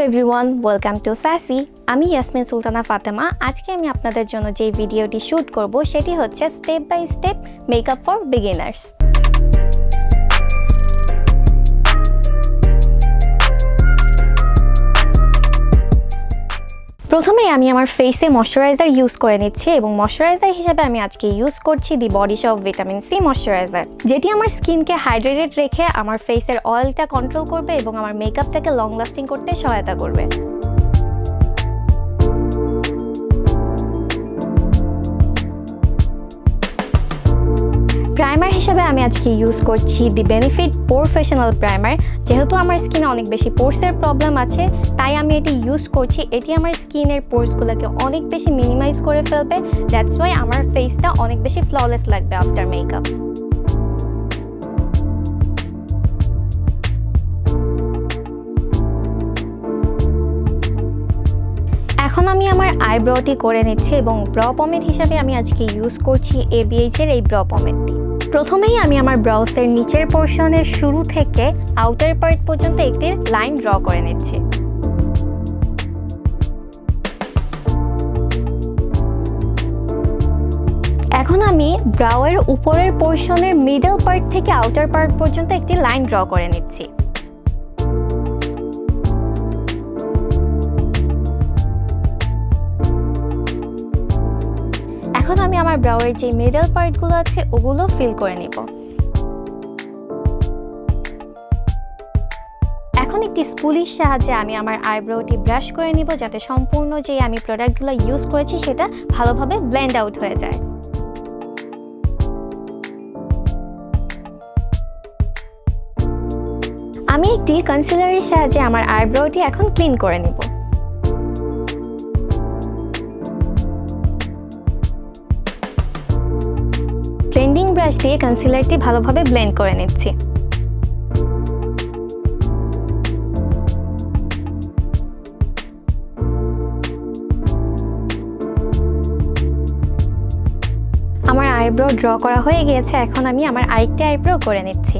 everyone, welcome to Sassy. আমি ইয়াসমিন সুলতানা ফাতেমা। আজকে আমি আপনাদের জন্য যে ভিডিওটি শুট করব সেটি হচ্ছে step by step makeup for beginners. প্রথমে আমি আমার ফেসে ময়শ্চারাইজার ইউজ করে নিচ্ছি এবং ময়শ্চারাইজার হিসেবে আমি আজকে ইউজ করছি The Body Shop vitamin C moisturiser, যেটি আমার স্কিনকে হাইড্রেটেড রেখে আমার ফেসের অয়েলটা কন্ট্রোল করবে এবং আমার মেকআপটাকে লং লাস্টিং করতে সহায়তা করবে। প্রাইমার হিসেবে আমি আজকে ইউজ করছি দি বেনিফিট প্রফেশনাল প্রাইমার। যেহেতু আমার স্কিনে অনেক বেশি পোর্সের প্রবলেম আছে, তাই আমি এটি ইউজ করছি। এটি আমার স্কিনের পোর্সগুলোকে অনেক বেশি মিনিমাইজ করে ফেলবে। দ্যাটস ওয়াই আমার ফেসটা অনেক বেশি ফ্ললেস লাগবে আফটার মেকআপ। এখন আমি আমার আইব্রোটি করে নিচ্ছি এবং ব্র পমেড হিসাবে আমি আজকে ইউজ করছি ABH এর এই ব্র পমেডটি। প্রথমেই আমি আমার ব্রাউসের নিচের পোর্শনের শুরু থেকে আউটার পার্ট পর্যন্ত একটি লাইন ড্র করে নিচ্ছি। এখন আমি ব্রাউয়ের উপরের পোর্শনের মিডল পার্ট থেকে আউটার পার্ট পর্যন্ত একটি লাইন ড্র করে নিচ্ছি। এখন আমি আমার ব্রাউয়ের যে মিডল পার্টগুলো আছে ওগুলো ফিল করে নিব। এখন একটি স্পুলির সাহায্যে আমি আমার আইব্রোটি ব্রাশ করে নিব, যাতে সম্পূর্ণ যে আমি প্রোডাক্টগুলো ইউজ করেছি সেটা ভালোভাবে ব্লেন্ড আউট হয়ে যায়। আমি একটি কনসিলারের সাহায্যে আমার আইব্রোটি এখন ক্লিন করে নিব। ব্লেন্ডিং ব্রাশ দিয়ে কনসিলারটি ভালোভাবে ব্লেন্ড করে নিচ্ছি। আমার আইব্রো ড্র করা হয়ে গিয়েছে। এখন আমি আমার আরেকটি আইব্রো করে নিচ্ছি।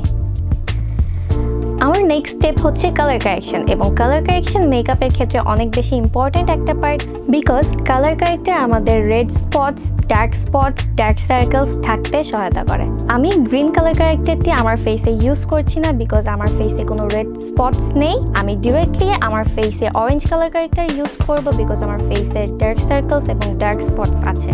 আমার নেক্সট স্টেপ হচ্ছে কালার কারেকশন, এবং কালার কারেকশন মেকআপের ক্ষেত্রে অনেক বেশি ইম্পর্টেন্ট একটা পার্ট, বিকজ কালার কারেক্টার আমাদের রেড স্পটস, ডার্ক সার্কেলস থাকতে সহায়তা করে। আমি গ্রিন কালার কারেক্টারটি আমার ফেসে ইউজ করছি না, বিকজ আমার ফেসে কোনো রেড স্পটস নেই। আমি ডিরেক্টলি আমার ফেসে অরেঞ্জ কালার কারেক্টার ইউজ করব, বিকজ আমার ফেসে ডার্ক সার্কেলস এবং ডার্ক স্পটস আছে।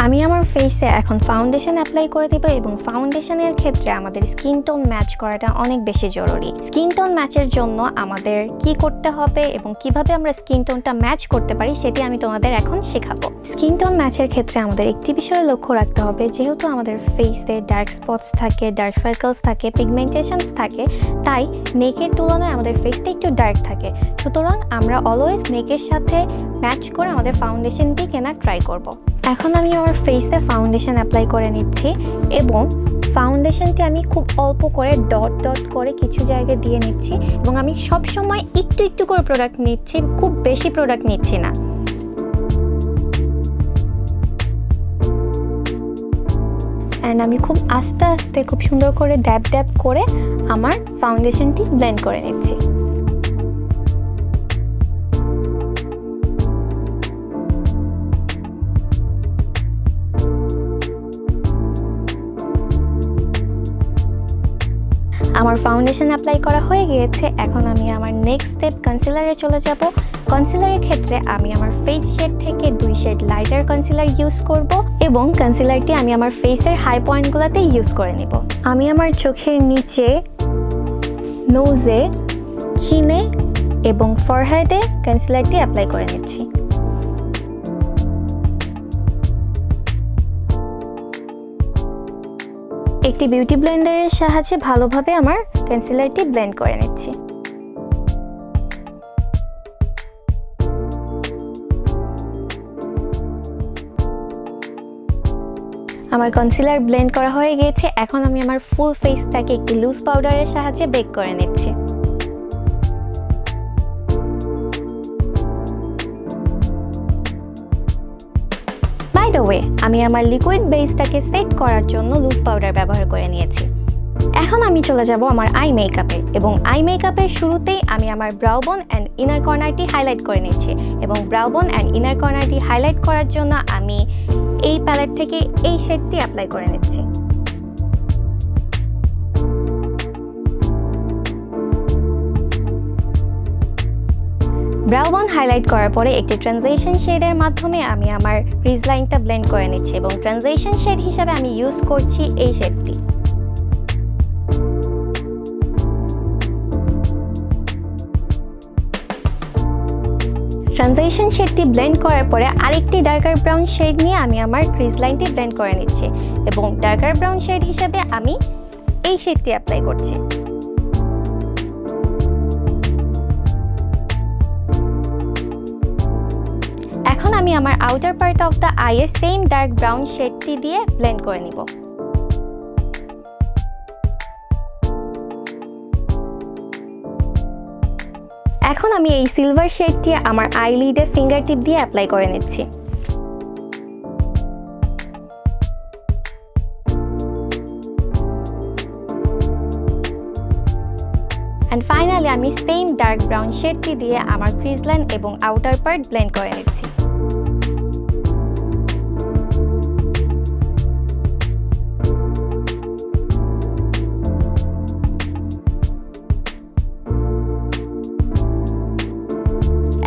আমি আমার ফেসে এখন ফাউন্ডেশন অ্যাপ্লাই করে দেব, এবং ফাউন্ডেশনের ক্ষেত্রে আমাদের স্কিন টোন ম্যাচ করাটা অনেক বেশি জরুরি। স্কিন টোন ম্যাচের জন্য আমাদের কি করতে হবে এবং কিভাবে আমরা স্কিন টোনটা ম্যাচ করতে পারি সেটি আমি তোমাদের এখন শেখাবো। স্কিন টোন ম্যাচের ক্ষেত্রে আমাদের একটি বিষয়ে লক্ষ্য রাখতে হবে, যেহেতু আমাদের ফেসে ডার্ক স্পটস থাকে, ডার্ক সার্কেলস থাকে, পিগমেন্টেশনস থাকে, তাই নেকের তুলনায় আমাদের ফেসটা একটু ডার্ক থাকে। সুতরাং আমরা অলওয়েজ নেকের সাথে ম্যাচ করে আমাদের ফাউন্ডেশনটি কেনার ট্রাই করব। এখন আমি আমার ফেসে ফাউন্ডেশন অ্যাপ্লাই করে নিচ্ছি, এবং ফাউন্ডেশনটি আমি খুব অল্প করে ডট ডট করে কিছু জায়গায় দিয়ে নিচ্ছি, এবং আমি সব সময় একটু একটু করে প্রোডাক্ট নিচ্ছি, খুব বেশি প্রোডাক্ট নিচ্ছি না। অ্যান্ড আমি খুব আস্তে আস্তে খুব সুন্দর করে ড্যাব ড্যাব করে আমার ফাউন্ডেশনটি ব্লেন্ড করে নিচ্ছি। আমার ফাউন্ডেশন অ্যাপ্লাই করা হয়ে গিয়েছে। এখন আমি আমার নেক্সট স্টেপ কনসিলারে চলে যাব। কনসিলারের ক্ষেত্রে আমি আমার ফেস শেড থেকে 2 শেড লাইটার কনসিলার ইউজ করব, এবং কনসিলারটি আমি আমার ফেসের হাই পয়েন্টগুলোতে ইউজ করে নিব। আমি আমার চোখের নিচে, নোজে, চিনে এবং ফরহেডে কনসিলারটি অ্যাপ্লাই করে নিচ্ছি। একটি বিউটি ব্লেন্ডারের সাহায্যে ভালোভাবে আমার কনসিলারটি ব্লেন্ড করে নিচ্ছি। আমার কনসিলার ব্লেন্ড করা হয়ে গিয়েছে। এখন আমি আমার ফুল ফেসটাকে একটি লুজ পাউডারের সাহায্যে বেক করে নিচ্ছি। দ্য ওয়ে, আমি আমার লিকুইড বেসটাকে সেট করার জন্য লুজ পাউডার ব্যবহার করে নিয়েছি। এখন আমি চলে যাব আমার আই মেকআপে, এবং আই মেকআপের শুরুতেই আমি আমার ব্রাউ বোন অ্যান্ড ইনার কর্নারটি হাইলাইট করে নিচ্ছি। এবং ব্রাউ বোন অ্যান্ড ইনার কর্নারটি হাইলাইট করার জন্য আমি এই প্যালেট থেকে এই শেডটি অ্যাপ্লাই করে নিচ্ছি। ব্রাউ বোন হাইলাইট করার পরে একটি ট্রানজিশন শেডের মাধ্যমে আমি আমার ক্রিজ লাইনটা ব্লেন্ড করে নিচ্ছি, এবং ট্রানজিশন শেড হিসাবে আমি ইউজ করছি এই শেডটি। ট্রানজিশন শেডটি ব্লেন্ড করার পরে আরেকটি ডার্কার ব্রাউন শেড নিয়ে আমি আমার ক্রিজ লাইনটি ব্লেন্ড করে নিচ্ছি, এবং ডার্কার ব্রাউন শেড হিসাবে আমি এই শেডটি অ্যাপ্লাই করছি। এখন আমি আমার আউটার পার্ট অফ দ্য আইয়ে সেম ডার্ক ব্রাউন শেডটি দিয়ে ব্লেন্ড করে নিব। এখন আমি এই সিলভার শেডটি আমার আইলিডে ফিঙ্গার টিপ দিয়ে অ্যাপ্লাই করে নিচ্ছি। অ্যান্ড ফাইনালি আমি সেম ডার্ক ব্রাউন শেডটি দিয়ে আমার ক্রিজ লাইন এবং আউটার পার্ট ব্লেন্ড করে নিচ্ছি।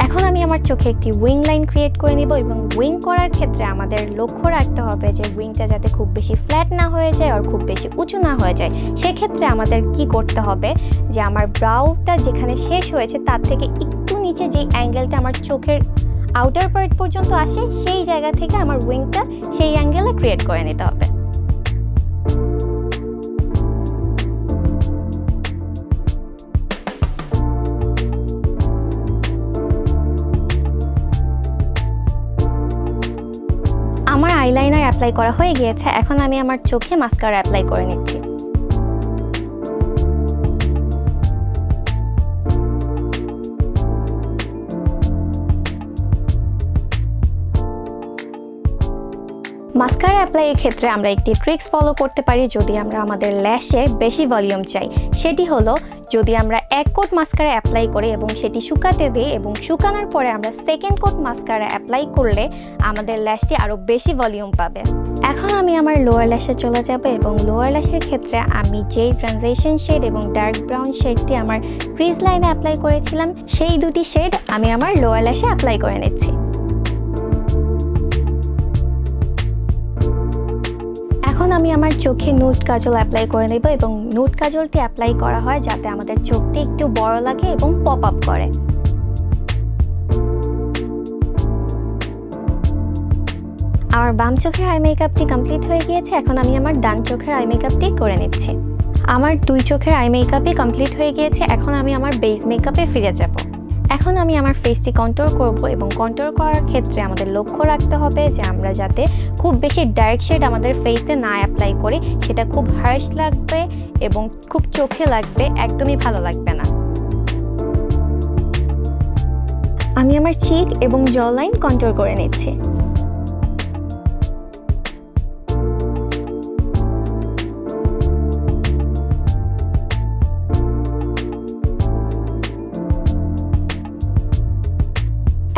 এখন আমি আমার চোখে একটি উইং লাইন ক্রিয়েট করে নিব, এবং উইং করার ক্ষেত্রে আমাদের লক্ষ্য রাখতে হবে যে উইংটা যাতে খুব বেশি ফ্ল্যাট না হয়ে যায় আর খুব বেশি উঁচু না হয়ে যায়। সেক্ষেত্রে আমাদের কি করতে হবে যে আমার ব্রাউটা যেখানে শেষ হয়েছে তার থেকে একটু নিচে যেই অ্যাঙ্গেলটা আমার চোখের আউটার পার্ট পর্যন্ত আসে সেই জায়গা থেকে আমার উইংটা সেই অ্যাঙ্গেলে ক্রিয়েট করে নিতে হবে। আমার আইলাইনার অ্যাপ্লাই করা হয়ে গিয়েছে, এখন আমি আমার চোখে মাস্কারা অ্যাপ্লাই করে নিচ্ছি। মাস্কারা অ্যাপ্লাইয়ের ক্ষেত্রে আমরা একটি ট্রিক্স ফলো করতে পারি যদি আমরা আমাদের ল্যাশে বেশি ভলিউম চাই। সেটি হলো যদি আমরা এক কোট মাস্কারা অ্যাপ্লাই করি এবং সেটি শুকাতে দিই এবং শুকানোর পরে আমরা সেকেন্ড কোট মাস্কারা অ্যাপ্লাই করলে আমাদের ল্যাশটি আরও বেশি ভলিউম পাবে। এখন আমি আমার লোয়ার ল্যাশে চলে যাব, এবং লোয়ার ল্যাশের ক্ষেত্রে আমি যেই ট্রানজিশন শেড এবং ডার্ক ব্রাউন শেডটি আমার ক্রিজ লাইনে অ্যাপ্লাই করেছিলাম সেই দুটি শেড আমি আমার লোয়ার ল্যাশে অ্যাপ্লাই করে নিচ্ছি। এখন আমি আমার চোখে নুড কাজল অ্যাপ্লাই করে নেব, এবং নুড কাজলটি অ্যাপ্লাই করা হয় যাতে আমাদের চোখটি একটু বড় লাগে এবং পপ আপ করে। আমার বাম চোখের আই মেকআপটি কমপ্লিট হয়ে গিয়েছে, এখন আমি আমার ডান চোখের আই মেকআপটি করে নিচ্ছি। আমার দুই চোখের আই মেকআপই কমপ্লিট হয়ে গিয়েছে, এখন আমি আমার বেস মেকআপে ফিরে যাব। এখন আমি আমার ফেসটি কন্ট্রোল করব, এবং কন্ট্রোল করার ক্ষেত্রে আমাদের লক্ষ্য রাখতে হবে যে আমরা যাতে খুব বেশি ডার্ক শেড আমাদের ফেসে না অ্যাপ্লাই করি, সেটা খুব হার্শ লাগবে এবং খুব চোখে লাগবে, একদমই ভালো লাগবে না। আমি আমার চিক এবং জ লাইন কন্ট্রোল করে নিচ্ছি।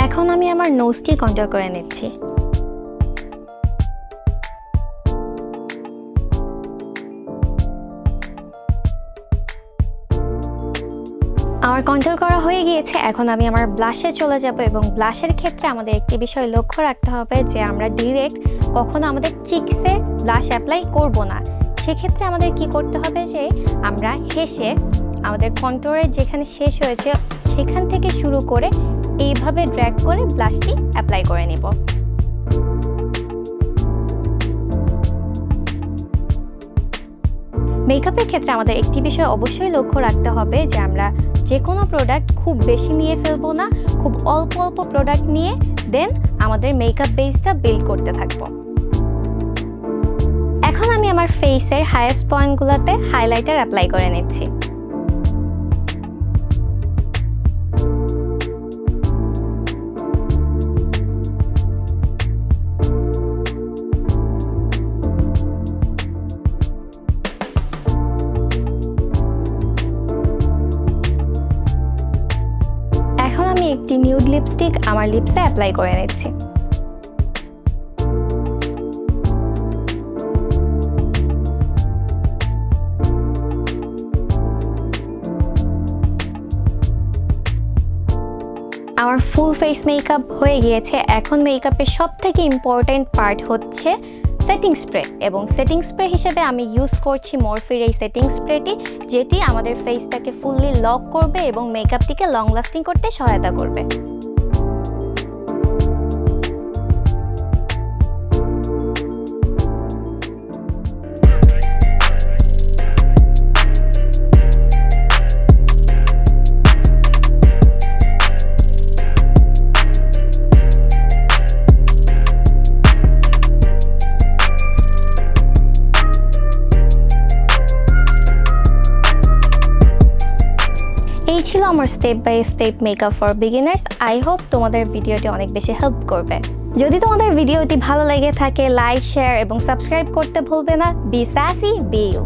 এখন আমি আমার নোজটি কন্ট্রোল করে নিচ্ছি। আমার কন্ট্রোল করা হয়ে গিয়েছে, এখন আমি আমার ব্লাশে চলে যাব, এবং ব্লাশের ক্ষেত্রে আমাদের একটি বিষয় লক্ষ্য রাখতে হবে যে আমরা ডিরেক্ট কখনো আমাদের চিকসে ব্লাশ অ্যাপ্লাই করব না। সেক্ষেত্রে আমাদের কি করতে হবে যে আমরা হেসে আমাদের কন্ট্রোলের যেখানে শেষ হয়েছে সেখান থেকে শুরু করে এইভাবে ড্র্যাগ করে ব্লাশটি অ্যাপ্লাই করে নিব। মেকআপের ক্ষেত্রে আমাদের একটি বিষয় অবশ্যই লক্ষ্য রাখতে হবে যে আমরা যে কোনো প্রোডাক্ট খুব বেশি নিয়ে ফেলবো না, খুব অল্প অল্প প্রোডাক্ট নিয়ে দেন আমাদের মেকআপ বেসটা বিল্ড করতে থাকবো। এখন আমি আমার ফেসের হাইয়েস্ট পয়েন্টগুলোতে হাইলাইটার অ্যাপ্লাই করে নিচ্ছি। একটি নিউড লিপস্টিক আমার লিপসে অ্যাপ্লাই করে নিচ্ছি। আমার ফুল ফেস মেকআপ হয়ে গিয়েছে। এখন মেকআপের সবথেকে ইম্পর্ট্যান্ট পার্ট হচ্ছে সেটিং স্প্রে, এবং সেটিং স্প্রে হিসেবে আমি ইউজ করছি মরফির এই সেটিং স্প্রেটি, যেটি আমাদের ফেসটাকে ফুললি লক করবে এবং মেকআপটিকে লং লাস্টিং করতে সহায়তা করবে। এই ছিল আমার step by step makeup for beginners. I hope তোমাদের ভিডিওটি অনেক বেশি হেল্প করবে। যদি তোমাদের ভিডিওটি ভালো লেগে থাকে লাইক, শেয়ার এবং সাবস্ক্রাইব করতে ভুলবে না। Be sassy, be you.